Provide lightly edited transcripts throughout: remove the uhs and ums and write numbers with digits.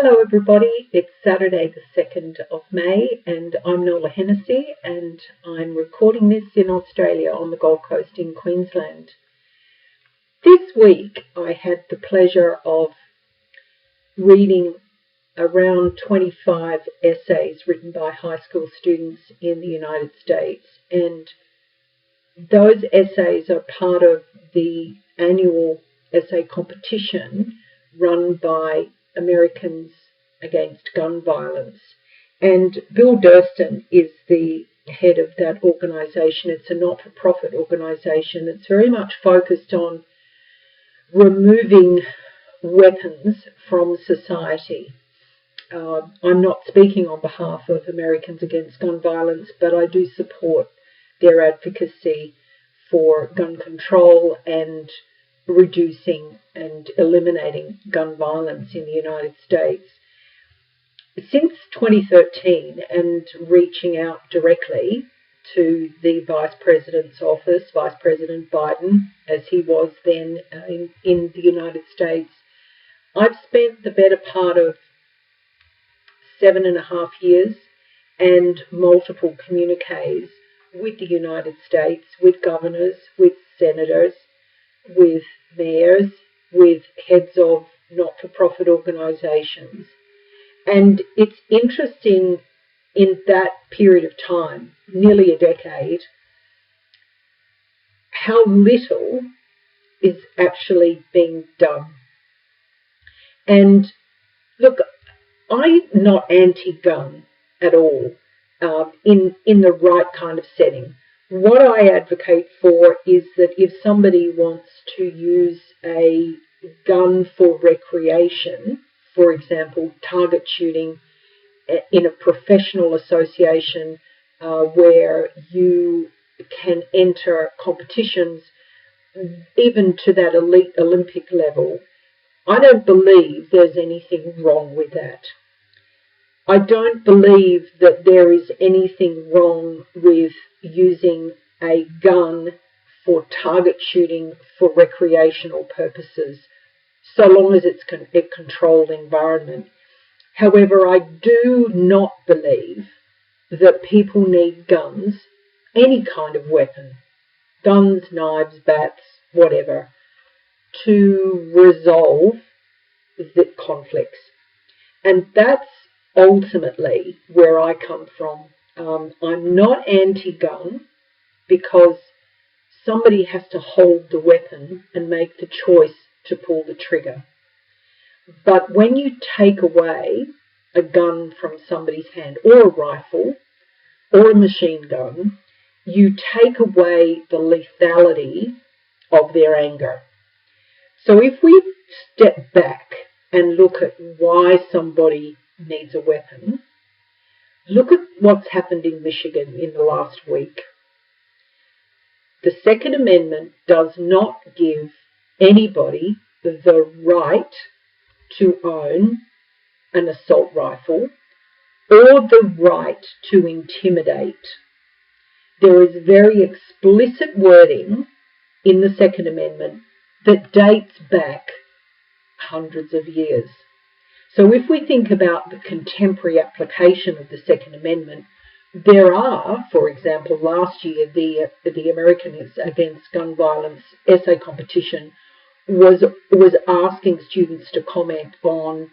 Hello everybody, it's Saturday the 2nd of May and I'm Nola and I'm recording this in Australia on the Gold Coast in Queensland. This week I had the pleasure of reading around 25 essays written by high school students in the United States, and those essays are part of the annual essay competition run by Americans Against Gun Violence. And Bill Durston is the head of that organisation. It's a not-for-profit organisation that's very much focused on removing weapons from society. I'm not speaking on behalf of Americans Against Gun Violence, but I do support their advocacy for gun control and reducing and eliminating gun violence in the United States. Since 2013, and reaching out directly to the Vice President's office, Vice President Biden, as he was then in the United States, I've spent the better part of 7.5 years and multiple communiques with the United States, with governors, with senators, with mayors, with heads of not-for-profit organisations. And it's interesting in that period of time, nearly a decade, how little is actually being done. And look, I'm not anti-gun at all in the right kind of setting. What I advocate for is that if somebody wants to use a gun for recreation, for example, target shooting in a professional association where you can enter competitions even to that elite Olympic level, I don't believe there's anything wrong with that. I don't believe that there is anything wrong with using a gun for target shooting for recreational purposes, so long as it's a controlled environment. However, I do not believe that people need guns, any kind of weapon, guns, knives, bats, whatever, to resolve the conflicts. And that's ultimately where I come from. I'm not anti-gun because somebody has to hold the weapon and make the choice to pull the trigger. But when you take away a gun from somebody's hand, or a rifle, or a machine gun, you take away the lethality of their anger. So if we step back and look at why somebody needs a weapon, look at what's happened in Michigan in the last week. The Second Amendment does not give anybody the right to own an assault rifle or the right to intimidate. There is very explicit wording in the Second Amendment that dates back hundreds of years. So if we think about the contemporary application of the Second Amendment, there are, for example, last year the Americans Against Gun Violence essay competition was asking students to comment on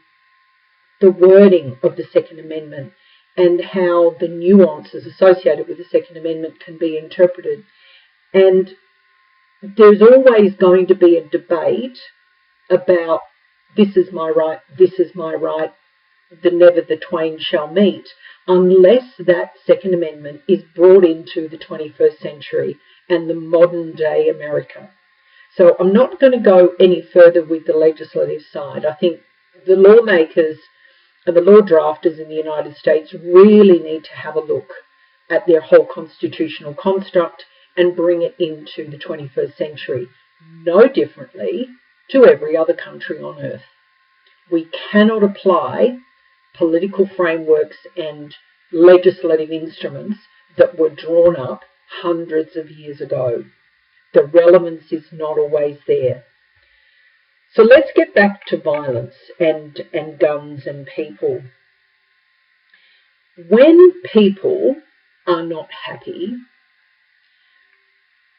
the wording of the Second Amendment and how the nuances associated with the Second Amendment can be interpreted. And there's always going to be a debate about this is my right, never the twain shall meet, unless that Second Amendment is brought into the 21st century and the modern day America. So I'm not going to go any further with the legislative side. I think the lawmakers and the law drafters in the United States really need to have a look at their whole constitutional construct and bring it into the 21st century, no differently to every other country on earth. We cannot apply political frameworks and legislative instruments that were drawn up hundreds of years ago. The relevance is not always there. So let's get back to violence and guns and people. When people are not happy,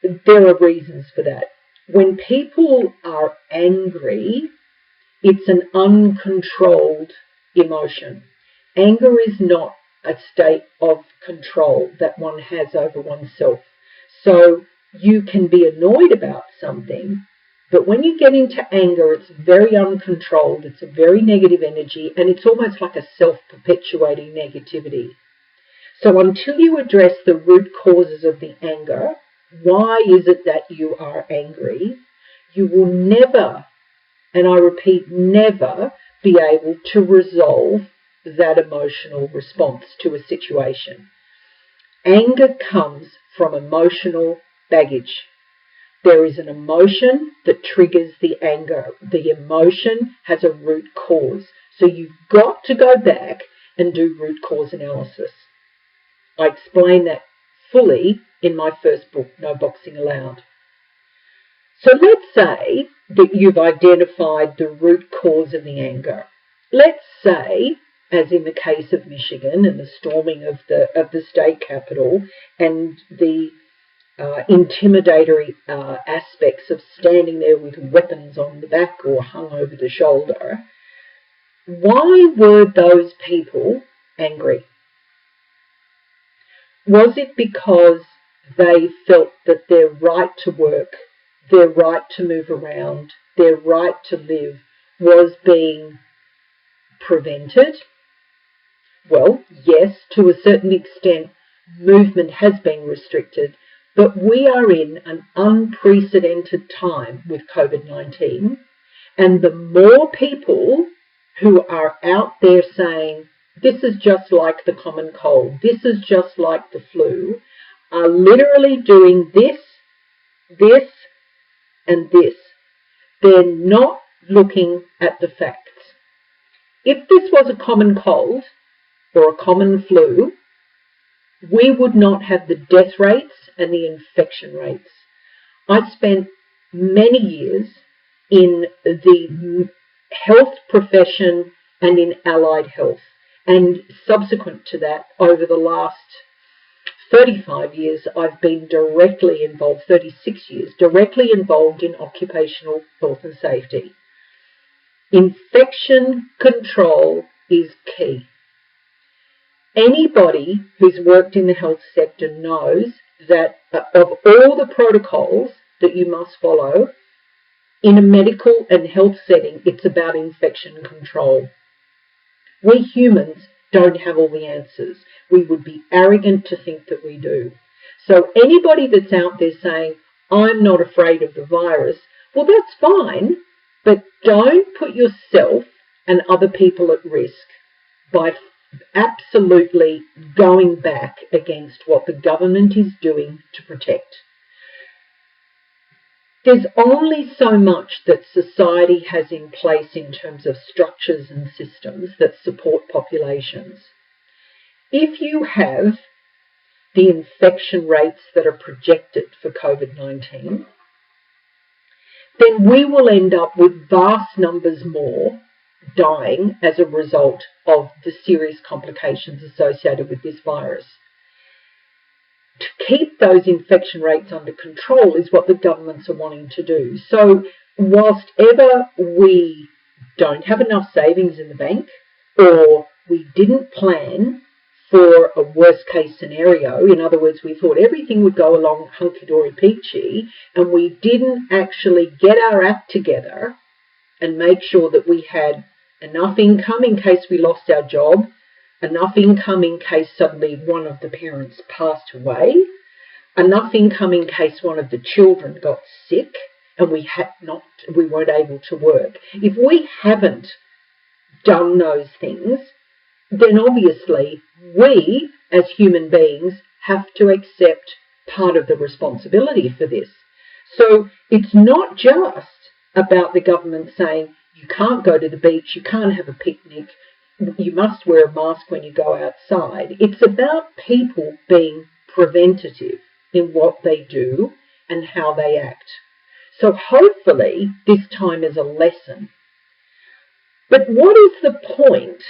there are reasons for that. When people are angry, it's an uncontrolled emotion. Anger is not a state of control that one has over oneself. So you can be annoyed about something, but when you get into anger, it's very uncontrolled, it's a very negative energy, and it's almost like a self-perpetuating negativity. So until you address the root causes of the anger, why is it that you are angry, you will never, and I repeat, never be able to resolve that emotional response to a situation. Anger comes from emotional baggage. There is an emotion that triggers the anger. The emotion has a root cause. So you've got to go back and do root cause analysis. I explain that fully in my first book, No Boxing Allowed. So let's say that you've identified the root cause of the anger. Let's say, as in the case of Michigan and the storming of the state capitol and the intimidatory aspects of standing there with weapons on the back or hung over the shoulder, why were those people angry? Was it because they felt that their right to work, their right to move around, their right to live was being prevented? Well, yes, to a certain extent, movement has been restricted, but we are in an unprecedented time with COVID-19, and the more people who are out there saying, this is just like the common cold, this is just like the flu, are literally doing this, and this. They're not looking at the facts. If this was a common cold or a common flu, we would not have the death rates and the infection rates. I spent many years in the health profession and in allied health, and subsequent to that, over the last 35 years, I've been directly involved, 36 years, directly involved in occupational health and safety. Infection control is key. Anybody who's worked in the health sector knows that of all the protocols that you must follow in a medical and health setting, it's about infection control. We humans don't have all the answers. We would be arrogant to think that we do. So anybody that's out there saying, I'm not afraid of the virus, well, that's fine, but don't put yourself and other people at risk by absolutely going back against what the government is doing to protect. There's only so much that society has in place in terms of structures and systems that support populations. If you have the infection rates that are projected for COVID-19, then we will end up with vast numbers more dying as a result of the serious complications associated with this virus. To keep those infection rates under control is what the governments are wanting to do. So whilst ever we don't have enough savings in the bank, or we didn't plan for a worst case scenario, in other words, we thought everything would go along hunky-dory peachy, and we didn't actually get our act together and make sure that we had enough income in case we lost our job, enough income in case suddenly one of the parents passed away, enough income in case one of the children got sick and we weren't able to work. If we haven't done those things, then obviously we as human beings have to accept part of the responsibility for this. So it's not just about the government saying you can't go to the beach, you can't have a picnic, you must wear a mask when you go outside. It's about people being preventative in what they do and how they act. So hopefully this time is a lesson. But what is the point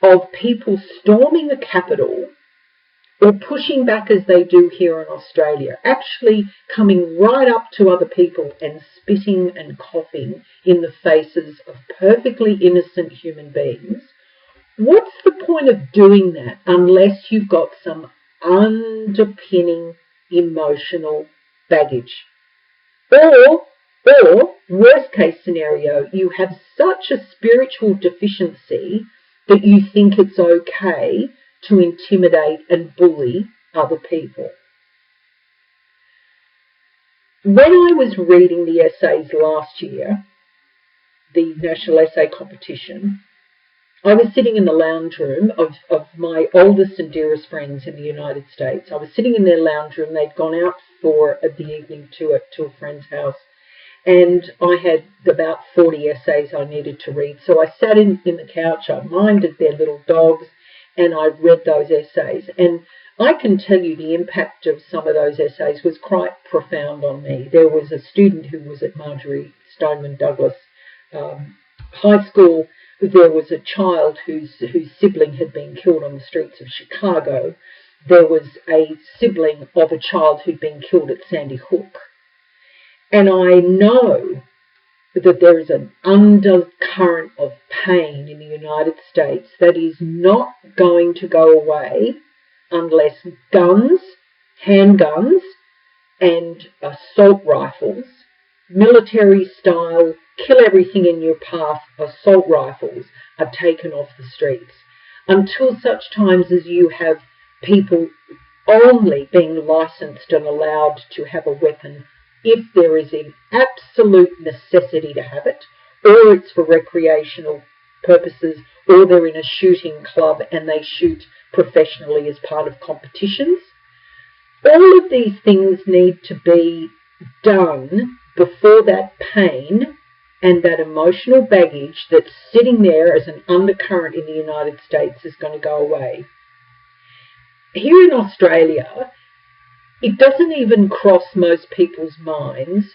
of people storming the Capitol or pushing back as they do here in Australia, actually coming right up to other people and spitting and coughing in the faces of perfectly innocent human beings? What's the point of doing that unless you've got some underpinning emotional baggage? Or, worst case scenario, you have such a spiritual deficiency that you think it's okay to intimidate and bully other people. When I was reading the essays last year, the National Essay Competition, I was sitting in the lounge room of my oldest and dearest friends in the United States. I was sitting in their lounge room. They'd gone out for the evening to a friend's house, and I had about 40 essays I needed to read. So I sat in the couch, I minded their little dogs, and I read those essays. And I can tell you the impact of some of those essays was quite profound on me. There was a student who was at Marjorie Stoneman Douglas High School. There was a child whose sibling had been killed on the streets of Chicago. There was a sibling of a child who'd been killed at Sandy Hook. And I know that there is an undercurrent of pain in the United States that is not going to go away unless guns, handguns, and assault rifles, military style, kill everything in your path assault rifles are taken off the streets. Until such times as you have people only being licensed and allowed to have a weapon if there is an absolute necessity to have it, or it's for recreational purposes, or they're in a shooting club and they shoot professionally as part of competitions. All of these things need to be done before that pain and that emotional baggage that's sitting there as an undercurrent in the United States is going to go away. Here in Australia, it doesn't even cross most people's minds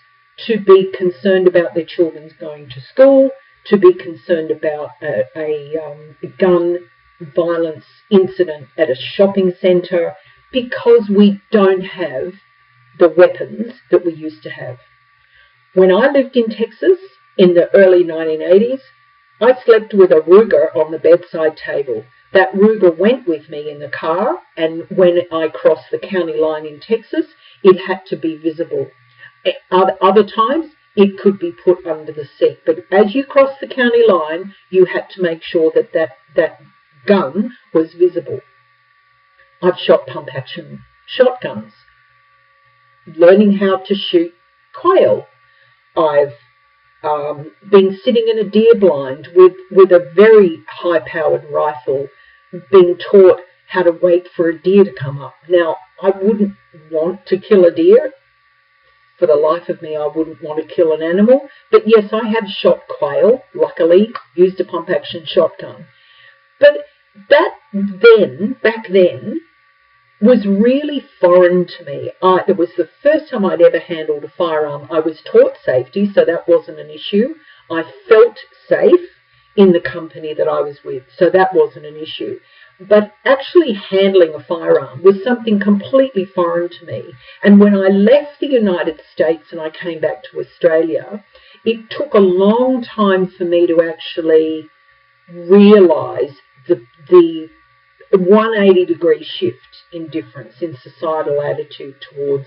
to be concerned about their children's going to school, to be concerned about a gun violence incident at a shopping centre, because we don't have the weapons that we used to have. When I lived in Texas in the early 1980s, I slept with a Ruger on the bedside table. That Ruger went with me in the car, and when I crossed the county line in Texas, it had to be visible. Other times, it could be put under the seat. But as you crossed the county line, you had to make sure that gun was visible. I've shot pump-action shotguns, learning how to shoot quail. I've been sitting in a deer blind with a very high-powered rifle, being taught how to wait for a deer to come up. Now, I wouldn't want to kill a deer. For the life of me, I wouldn't want to kill an animal. But yes, I have shot quail, luckily, used a pump-action shotgun. But that then, back then, was really foreign to me. It was the first time I'd ever handled a firearm. I was taught safety, so that wasn't an issue. I felt safe in the company that I was with, so that wasn't an issue. But actually handling a firearm was something completely foreign to me. And when I left the United States and I came back to Australia, it took a long time for me to actually realise the 180-degree shift in difference in societal attitude towards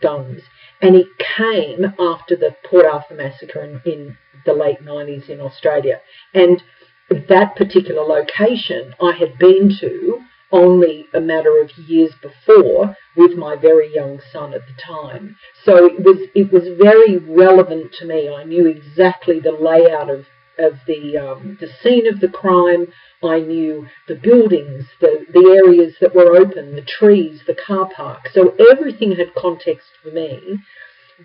guns. And it came after the Port Arthur massacre in the late 90s in Australia. And that particular location I had been to only a matter of years before with my very young son at the time. So it was very relevant to me. I knew exactly the layout of the scene of the crime. I knew the buildings, the areas that were open, the trees, the car park. So everything had context for me.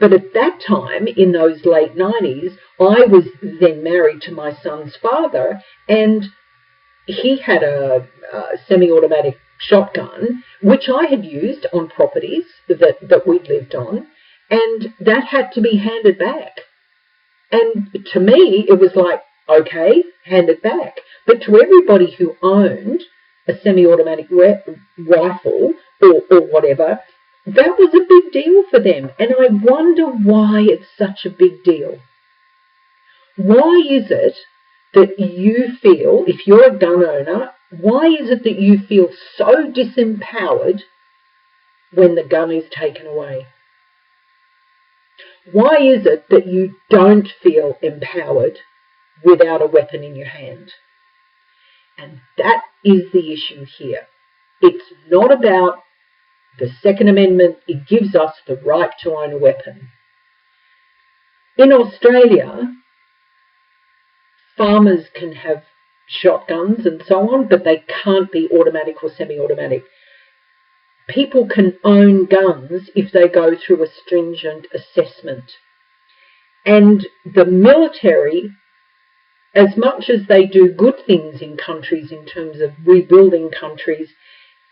But at that time, in those late 90s, I was then married to my son's father, and he had a semi-automatic shotgun, which I had used on properties that we'd lived on. And that had to be handed back. And to me, it was like, okay, hand it back. But to everybody who owned a semi-automatic rifle or whatever, that was a big deal for them. And I wonder why it's such a big deal. Why is it that you feel, if you're a gun owner, why is it that you feel so disempowered when the gun is taken away? Why is it that you don't feel empowered without a weapon in your hand? And that is the issue here. It's not about the Second Amendment. It gives us the right to own a weapon. In Australia, farmers can have shotguns and so on, but they can't be automatic or semi-automatic. People can own guns if they go through a stringent assessment. And the military, as much as they do good things in countries in terms of rebuilding countries,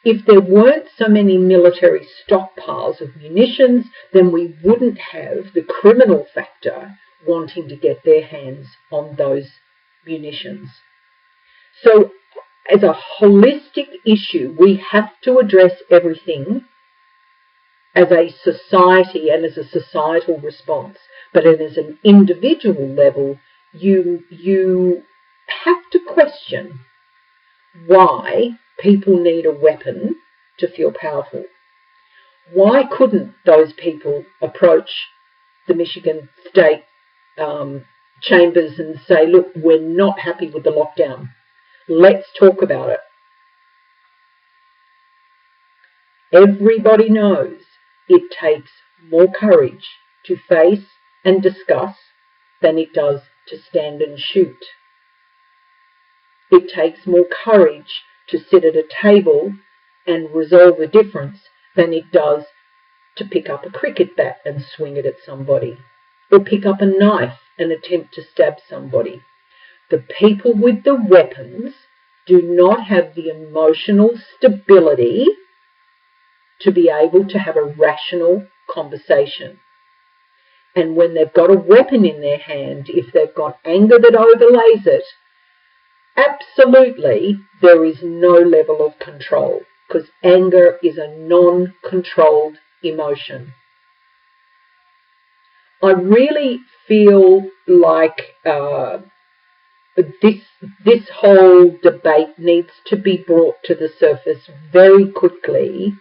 if there weren't so many military stockpiles of munitions, then we wouldn't have the criminal factor wanting to get their hands on those munitions. So as a holistic issue, we have to address everything as a society and as a societal response. But as an individual level, you have to question why people need a weapon to feel powerful. Why couldn't those people approach the Michigan State chambers and say, look, we're not happy with the lockdown. Let's talk about it. Everybody knows it takes more courage to face and discuss than it does to stand and shoot. It takes more courage to sit at a table and resolve a difference than it does to pick up a cricket bat and swing it at somebody, or pick up a knife and attempt to stab somebody. The people with the weapons do not have the emotional stability to be able to have a rational conversation. And when they've got a weapon in their hand, if they've got anger that overlays it, absolutely there is no level of control, because anger is a non-controlled emotion. I really feel like this whole debate needs to be brought to the surface very quickly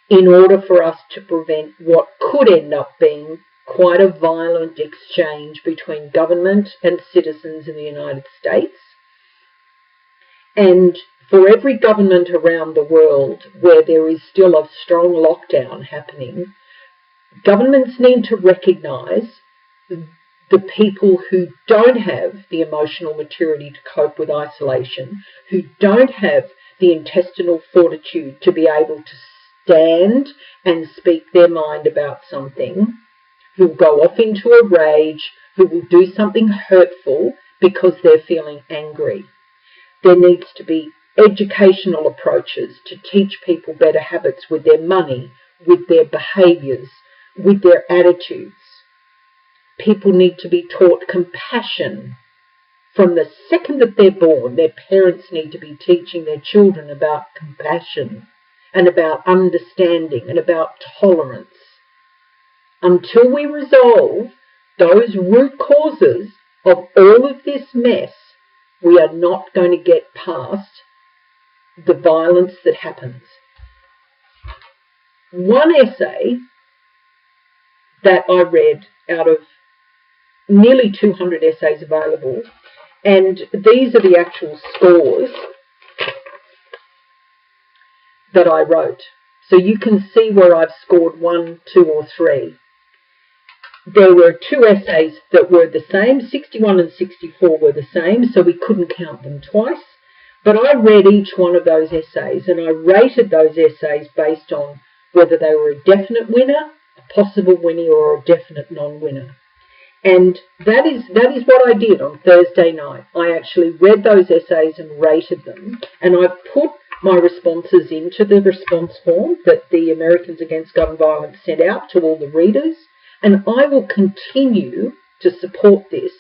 in order for us to prevent what could end up being quite a violent exchange between government and citizens in the United States. And for every government around the world where there is still a strong lockdown happening, governments need to recognise the people who don't have the emotional maturity to cope with isolation, who don't have the intestinal fortitude to be able to stand and speak their mind about something, who will go off into a rage, who will do something hurtful because they're feeling angry. There needs to be educational approaches to teach people better habits with their money, with their behaviours, with their attitudes. People need to be taught compassion from the second that they're born. Their parents need to be teaching their children about compassion and about understanding and about tolerance. Until we resolve those root causes of all of this mess, we are not going to get past the violence that happens. One essay that I read out of nearly 200 essays available, and these are the actual scores that I wrote. So you can see where I've scored 1, 2 or 3. There were 2 essays that were the same, 61 and 64 were the same, so we couldn't count them twice. But I read each one of those essays and I rated those essays based on whether they were a definite winner, a possible winner or a definite non-winner. And that is what I did on Thursday night. I actually read those essays and rated them, and I've put my responses into the response form that the Americans Against Gun Violence sent out to all the readers. And I will continue to support this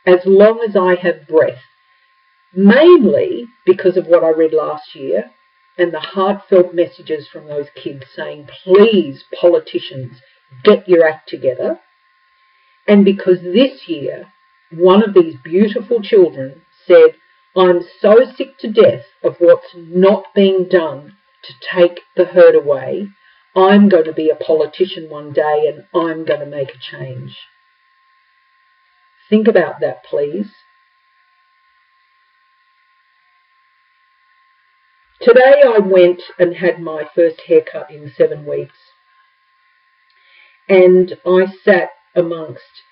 as long as I have breath, mainly because of what I read last year and the heartfelt messages from those kids saying, please, politicians, get your act together. And because this year, one of these beautiful children said, I'm so sick to death of what's not being done to take the hurt away. I'm going to be a politician one day and I'm going to make a change. Think about that, please. Today I went and had my first haircut in 7 weeks. And I sat amongst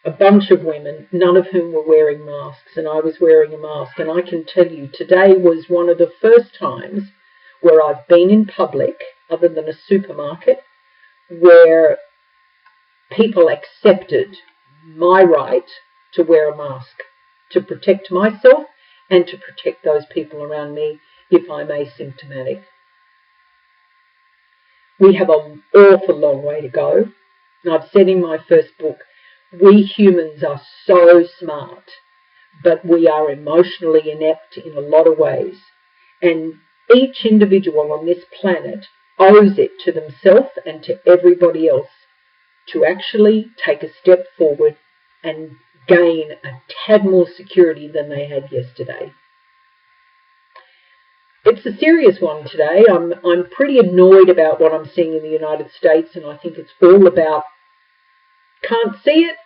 a bunch of women, none of whom were wearing masks, and I was wearing a mask. And I can tell you, today was one of the first times where I've been in public, other than a supermarket, where people accepted my right to wear a mask, to protect myself and to protect those people around me if I'm asymptomatic. We have an awful long way to go. And I've said in my first book, we humans are so smart, but we are emotionally inept in a lot of ways. And each individual on this planet owes it to themselves and to everybody else to actually take a step forward and gain a tad more security than they had yesterday. It's a serious one today. I'm pretty annoyed about what I'm seeing in the United States, and I think it's all about can't see it,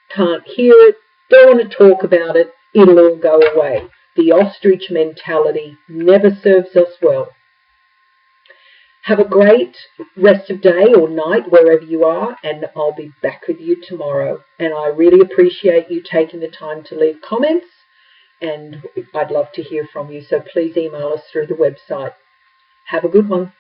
can't hear it, don't want to talk about it, it'll all go away. The ostrich mentality never serves us well. Have a great rest of day or night wherever you are, and I'll be back with you tomorrow. And I really appreciate you taking the time to leave comments, and I'd love to hear from you, so please email us through the website. Have a good one.